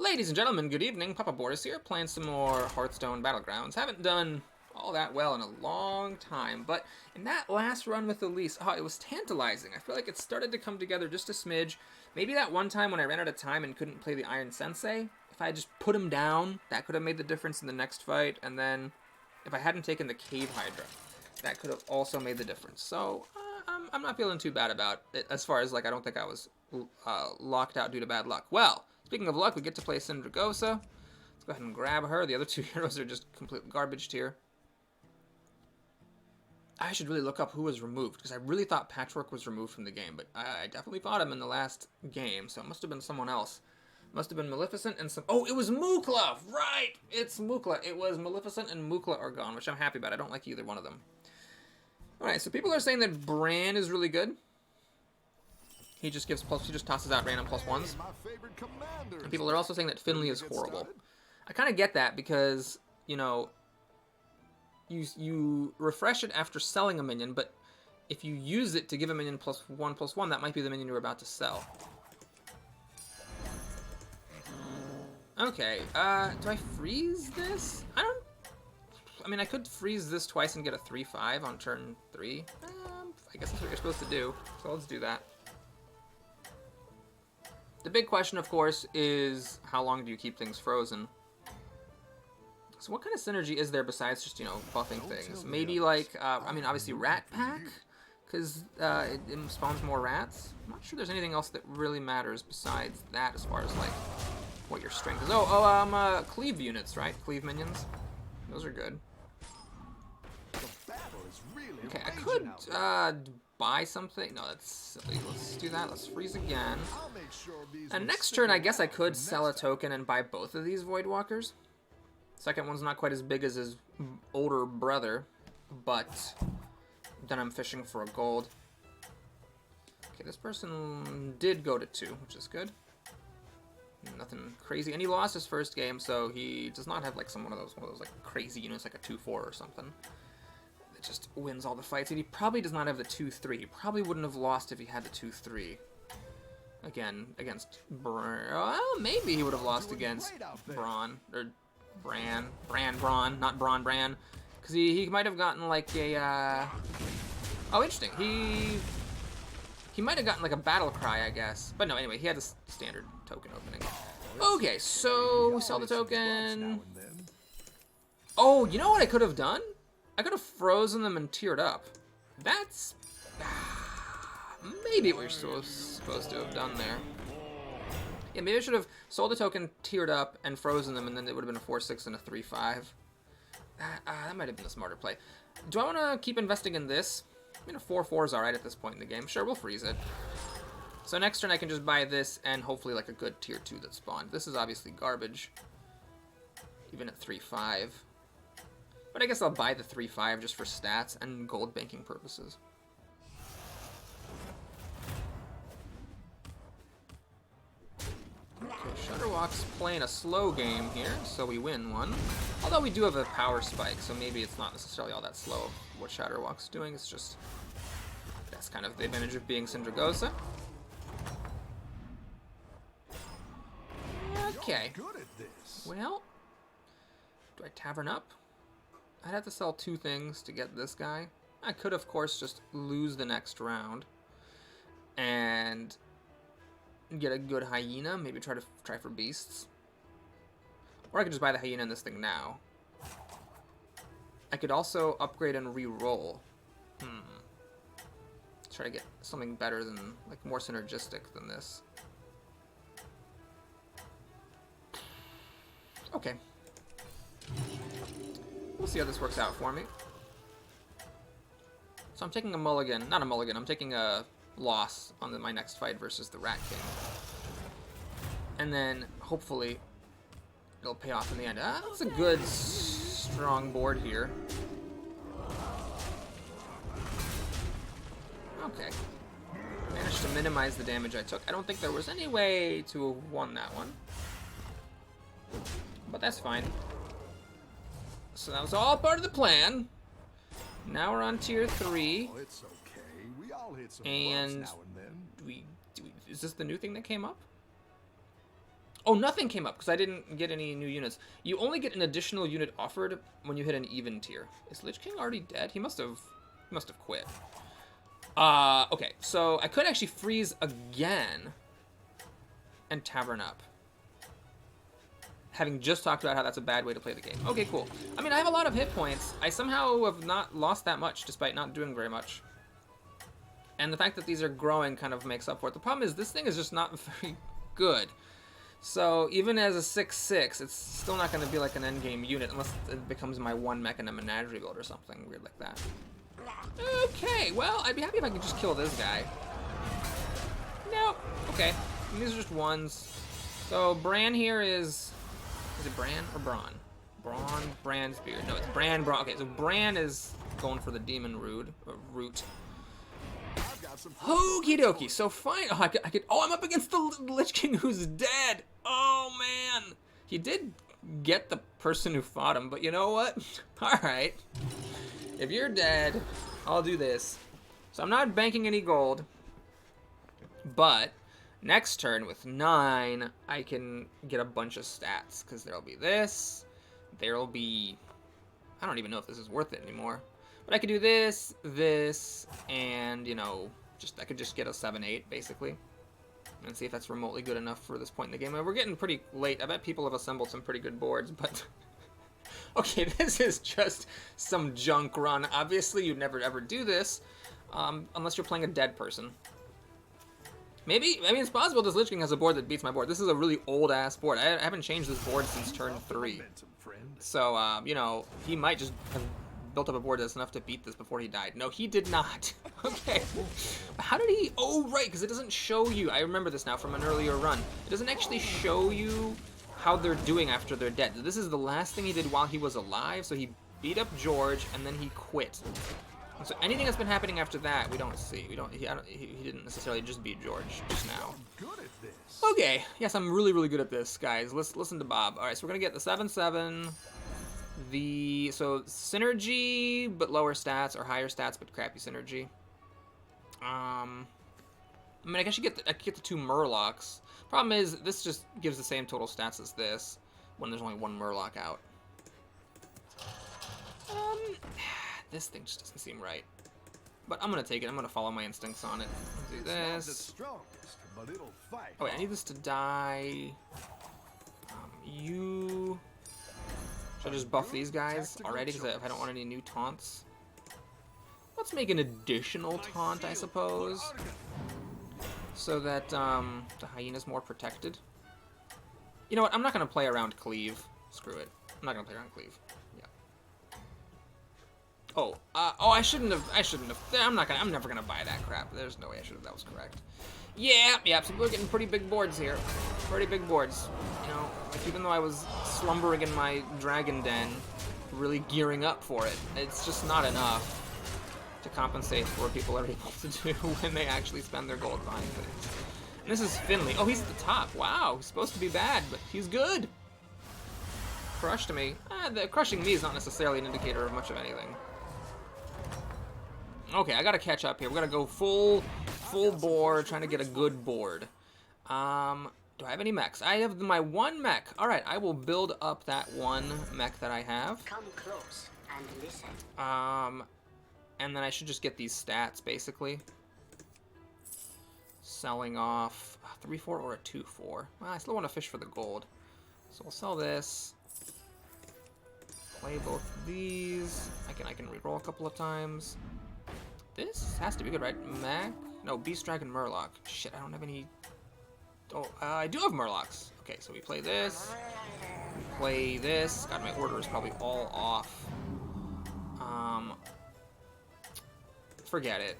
Ladies and gentlemen, good evening. Papa Boris here, playing some more Hearthstone Battlegrounds. Haven't done all that well in a long time, but in that last run with Elise, it was tantalizing. I feel like it started to come together just a smidge. Maybe that one time when I ran out of time and couldn't play the Iron Sensei, if I had just put him down, that could have made the difference in the next fight, and then if I hadn't taken the Cave Hydra, that could have also made the difference. So, I'm not feeling too bad about it, as far as, like, I don't think I was locked out due to bad luck. Well, speaking of luck, we get to play SINDRAGOSA. Let's go ahead and grab her. The other two heroes are just complete garbage tier. I should really look up who was removed, because I really thought Patchwork was removed from the game, but I definitely fought him in the last game, so it must have been someone else. Must have been Maleficent and some... Oh, it was Mukla! Right! It's Mukla. It was Maleficent and Mukla are gone, which I'm happy about. I don't like either one of them. Alright, so people are saying that Bran is really good. He just tosses out random +1s. And people are also saying that Finley is horrible. I kind of get that because, you know, you refresh it after selling a minion, but if you use it to give a minion +1/+1, that might be the minion you're about to sell. Okay, do I freeze this? I mean, I could freeze this twice and get a 3/5 on turn 3. I guess that's what you're supposed to do, so let's do that. The big question, of course, is how long do you keep things frozen? So what kind of synergy is there besides just, you know, buffing things? Maybe, like, I mean, obviously Rat Pack, because it spawns more rats. I'm not sure there's anything else that really matters besides that as far as, like, what your strength is. Cleave units, right? Cleave minions. Those are good. Okay, I could buy something. No, that's silly. Let's do that. Let's freeze again. And next turn, I guess I could sell a token and buy both of these Voidwalkers. Second one's not quite as big as his older brother, but then I'm fishing for a gold. Okay, this person did go to 2, which is good. Nothing crazy, and he lost his first game, so he does not have like one of those like crazy units, like a 2/4 or something. That just wins all the fights. And he probably does not have the 2/3. He probably wouldn't have lost if he had the 2/3. Again, against Bran. Well, maybe he would have lost against Braun or Bran, not Bran, because he might have gotten like a. Oh, interesting. He might have gotten like a battle cry, I guess. But no, anyway, he had a standard token opening. Okay, so we sell the token. Oh, you know what I could have done? I could have frozen them and tiered up. That's maybe what you're supposed to have done there. Yeah, maybe I should have sold the token, tiered up, and frozen them, and then it would have been a 4/6 and a 3/5. That might have been a smarter play. Do I want to keep investing in this? I mean, a 4/4 is alright at this point in the game. Sure, we'll freeze it. So next turn I can just buy this and hopefully like a good tier 2 that spawned. This is obviously garbage, even at 3/5. But I guess I'll buy the 3/5 just for stats and gold banking purposes. Okay, Shutterwalk's playing a slow game here, so we win one. Although we do have a power spike, so maybe it's not necessarily all that slow what Shutterwalk's doing. It's just, that's kind of the advantage of being SINDRAGOSA. Okay. Well, do I tavern up? I'd have to sell 2 things to get this guy. I could, of course, just lose the next round and get a good hyena. Maybe try for beasts. Or I could just buy the hyena in this thing now. I could also upgrade and re-roll. Try to get something better than, like, more synergistic than this. Okay. We'll see how this works out for me. So I'm taking a mulligan. Not a mulligan, I'm taking a loss on my next fight versus the Rat King. And then, hopefully, it'll pay off in the end. That's a good, strong board here. Okay. Managed to minimize the damage I took. I don't think there was any way to have won that one. But that's fine. So that was all part of the plan. Now we're on tier 3. Oh, it's okay. We all hit some and now and then. is this the new thing that came up? Oh, nothing came up because I didn't get any new units. You only get an additional unit offered when you hit an even tier. Is Lich King already dead? He must have quit. Okay, so I could actually freeze again and Tavern up. Having just talked about how that's a bad way to play the game. Okay, cool. I mean, I have a lot of hit points. I somehow have not lost that much despite not doing very much. And the fact that these are growing kind of makes up for it. The problem is this thing is just not very good. So even as a 6/6, it's still not going to be like an endgame unit unless it becomes my one mech in a menagerie build or something weird like that. Okay, well, I'd be happy if I could just kill this guy. Nope. Okay. And these are just ones. So Bran here is it Bran or Braun? Bran's beard. No, it's Bran. Okay, so Bran is going for the demon root. Okie dokie. So fine. Oh, I could. Oh, I'm up against the Lich King who's dead. Oh man, he did get the person who fought him, but you know what? All right. If you're dead, I'll do this. So I'm not banking any gold, but next turn with 9, I can get a bunch of stats because there'll be this. There'll be. I don't even know if this is worth it anymore. But I could do this, and you know. I could just get a 7/8 basically, and see if that's remotely good enough for this point in the game. We're getting pretty late. I bet people have assembled some pretty good boards, but okay, this is just some junk run. Obviously, you'd never ever do this unless you're playing a dead person. Maybe, I mean, it's possible this Lich King has a board that beats my board. This is a really old ass board. I haven't changed this board since turn 3, so you know, he might just have built up a board that's enough to beat this before he died. No, he did not. Okay. How did he? Oh, right, because it doesn't show you. I remember this now from an earlier run. It doesn't actually show you how they're doing after they're dead. This is the last thing he did while he was alive, so he beat up George, and then he quit. And so anything that's been happening after that, we don't see. He didn't necessarily just beat George just now. Okay. Yes, I'm really, really good at this, guys. Let's listen to Bob. All right, so we're going to get the 7/7. So synergy but lower stats, or higher stats but crappy synergy. I mean, I guess I could get the 2 Murlocs. Problem is, this just gives the same total stats as this when there's only 1 Murloc out. This thing just doesn't seem right. But I'm gonna take it. I'm gonna follow my instincts on it. Do this. Oh wait, I need this to die. You. Should I just buff these guys already because I don't want any new taunts? Let's make an additional taunt, I suppose, so that the hyena's more protected. You know what? I'm not gonna play around Cleave. Screw it. I'm not gonna play around Cleave. Yeah. Oh, I shouldn't have. I'm never gonna buy that crap. There's no way I should have. That was correct. Yeah. So we're getting pretty big boards here. Pretty big boards. You know, like even though I was slumbering in my dragon den, really gearing up for it, it's just not enough to compensate for what people are able to do when they actually spend their gold buying things. And this is Finley. Oh, he's at the top. Wow, he's supposed to be bad, but he's good. Crushed me. Crushing me is not necessarily an indicator of much of anything. Okay, I gotta catch up here. We gotta go full bore, trying to get a good board. Do I have any mechs? I have my 1 mech. All right, I will build up that 1 mech that I have. Come close and listen. And then I should just get these stats basically. Selling off a 3/4 or a 2/4. Well, I still want to fish for the gold, so we'll sell this. Play both of these. I can reroll a couple of times. This has to be good, right? Mech? No, Beast Dragon Murloc. Shit, I don't have any. Oh, I do have Murlocs. Okay, so we play this. Play this. God, my order is probably all off. Forget it.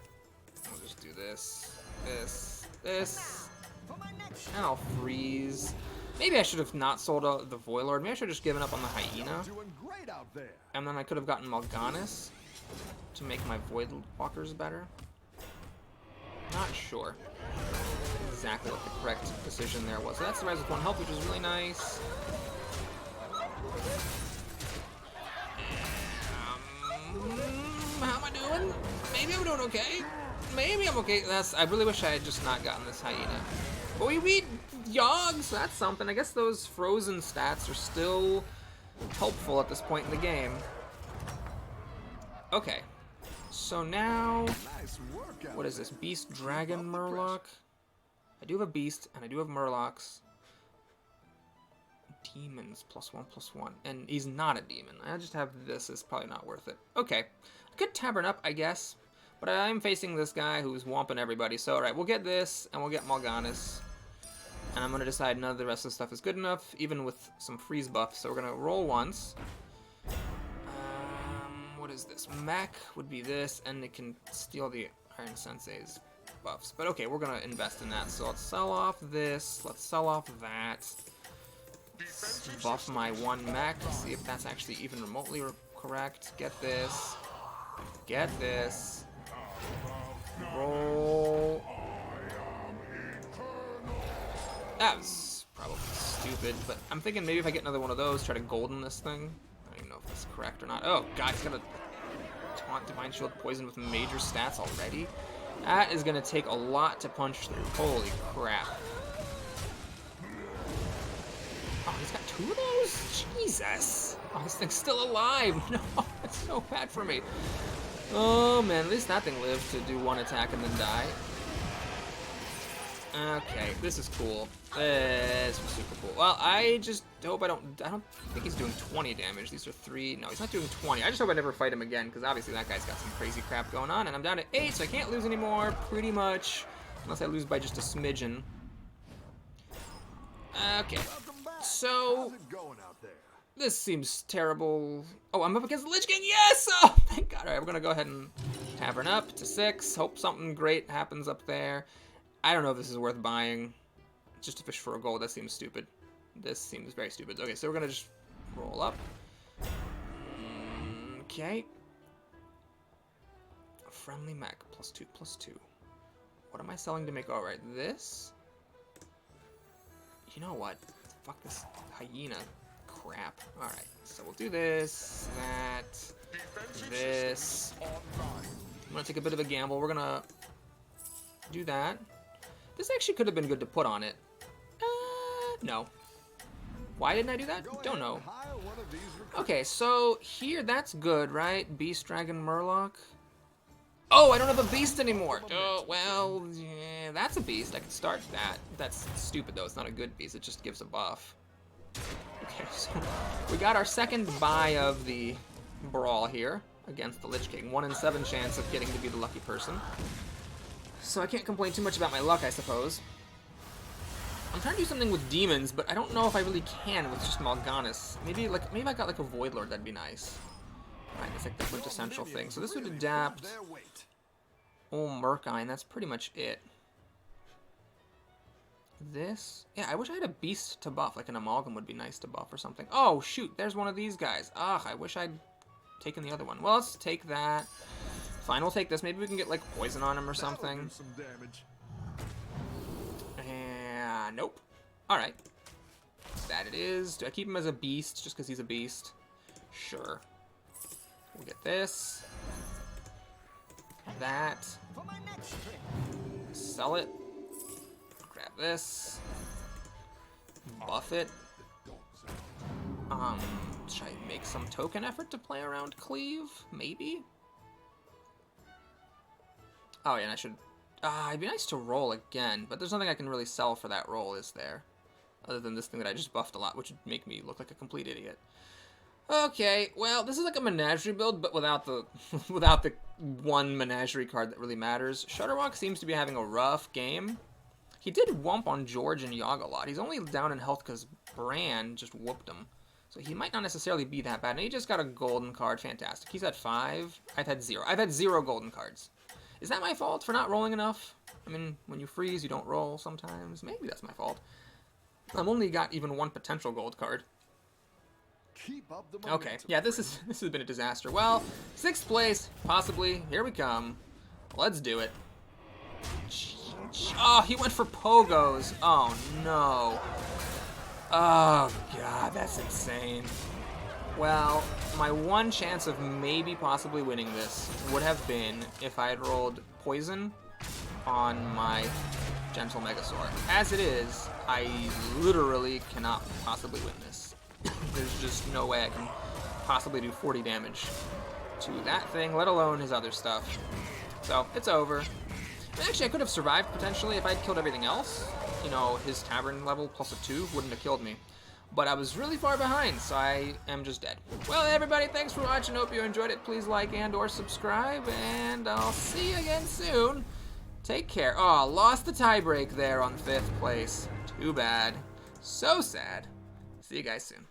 I'll just do this, this, and I'll freeze. Maybe I should have not sold the Voidlord. Maybe I should have just given up on the Hyena. And then I could have gotten Mal'Ganis to make my Voidwalkers better. Not sure exactly what the correct decision there was. So that's the Rise with 1 health, which is really nice. How am I doing? Maybe I'm doing okay. Maybe I'm okay. I really wish I had just not gotten this Hyena. But we Yogs! That's something. I guess those frozen stats are still helpful at this point in the game. Okay. So now... Nice work out What is this? Beast, Dragon, Murloc? I do have a Beast, and I do have Murlocs. Demons, +1/+1. And he's not a demon. I just have this. It's probably not worth it. Okay. I could Tavern Up, I guess. But I'm facing this guy who's whomping everybody. So, alright, we'll get this, and we'll get Mal'Ganis. And I'm going to decide none of the rest of the stuff is good enough, even with some freeze buffs. So we're going to roll once. What is this? Mech would be this, and it can steal the Iron Sensei's buffs. But okay, we're going to invest in that. So let's sell off this. Let's sell off that. Let's buff my one mech. See if that's actually even remotely correct. Get this. Get this. Roll. That was probably stupid, but I'm thinking maybe if I get another one of those, try to golden this thing. I don't even know if that's correct or not. Oh, God, he's got a taunt Divine Shield Poison with major stats already. That is going to take a lot to punch through. Holy crap. Oh, he's got 2 of those? Jesus. Oh, this thing's still alive. No, that's so bad for me. Oh, man, at least that thing lived to do 1 attack and then die. Okay, this is cool. This was super cool. Well, I just hope I don't think he's doing 20 damage. These are 3. No, he's not doing 20. I just hope I never fight him again, because obviously that guy's got some crazy crap going on, and I'm down to 8, so I can't lose anymore, pretty much. Unless I lose by just a smidgen. Okay, so... How's it going out there? This seems terrible. Oh, I'm up against the Lich King. Yes! Oh, thank God. All right, we're going to go ahead and Tavern up to 6. Hope something great happens up there. I don't know if this is worth buying. Just to fish for a gold, that seems stupid. This seems very stupid. Okay, so we're going to just roll up. Okay. A friendly mech, +2/+2. What am I selling to make? All right, this. You know what? Fuck this hyena crap. All right, so we'll do this, that, this. I'm going to take a bit of a gamble. We're going to do that. This actually could have been good to put on it. No. Why didn't I do that? Don't know. Okay, so here, that's good, right? Beast, Dragon, Murloc. Oh, I don't have a beast anymore. Oh, well, yeah, that's a beast. I can start that. That's stupid, though. It's not a good beast. It just gives a buff. Okay, so we got our second buy of the brawl here against the Lich King. 1 in 7 chance of getting to be the lucky person. So I can't complain too much about my luck, I suppose. I'm trying to do something with demons, but I don't know if I really can with just Mal'Ganis. Maybe I got like a Void Lord, that'd be nice. Alright, that's like the quintessential thing. So this would adapt. Oh, Murkine, that's pretty much it. This? Yeah, I wish I had a beast to buff, like an Amalgam would be nice to buff or something. Oh, shoot, there's one of these guys. Ugh, I wish I'd taken the other one. Well, let's take that. Fine, we'll take this. Maybe we can get, like, poison on him or something. Nope. Alright. That it is. Do I keep him as a beast just because he's a beast? Sure. We'll get this. That. Sell it. Grab this. Buff it. Should I make some token effort to play around Cleave? Maybe? Oh, yeah, and I should... it'd be nice to roll again, but there's nothing I can really sell for that roll, is there? Other than this thing that I just buffed a lot, which would make me look like a complete idiot. Okay, well, this is like a Menagerie build, but without the without the one Menagerie card that really matters. Shudderwock seems to be having a rough game. He did whomp on George and Yogg a lot. He's only down in health because Bran just whooped him. So he might not necessarily be that bad. And he just got a golden card. Fantastic. He's at 5. I've had 0. I've had 0 golden cards. Is that my fault for not rolling enough? I mean, when you freeze, you don't roll sometimes. Maybe that's my fault. I've only got even 1 potential gold card. Okay, yeah, this has been a disaster. Well, 6th place, possibly. Here we come. Let's do it. Oh, he went for pogos. Oh, no. Oh, God, that's insane. Well, my one chance of maybe possibly winning this would have been if I had rolled poison on my Gentle Megasaur. As it is, I literally cannot possibly win this. There's just no way I can possibly do 40 damage to that thing, let alone his other stuff. So, it's over. Actually, I could have survived, potentially, if I'd killed everything else. You know, his Tavern level plus a 2 wouldn't have killed me. But I was really far behind, so I am just dead. Well, everybody, thanks for watching. Hope you enjoyed it. Please like and or subscribe, and I'll see you again soon. Take care. Oh, lost the tiebreak there on 5th place. Too bad. So sad. See you guys soon.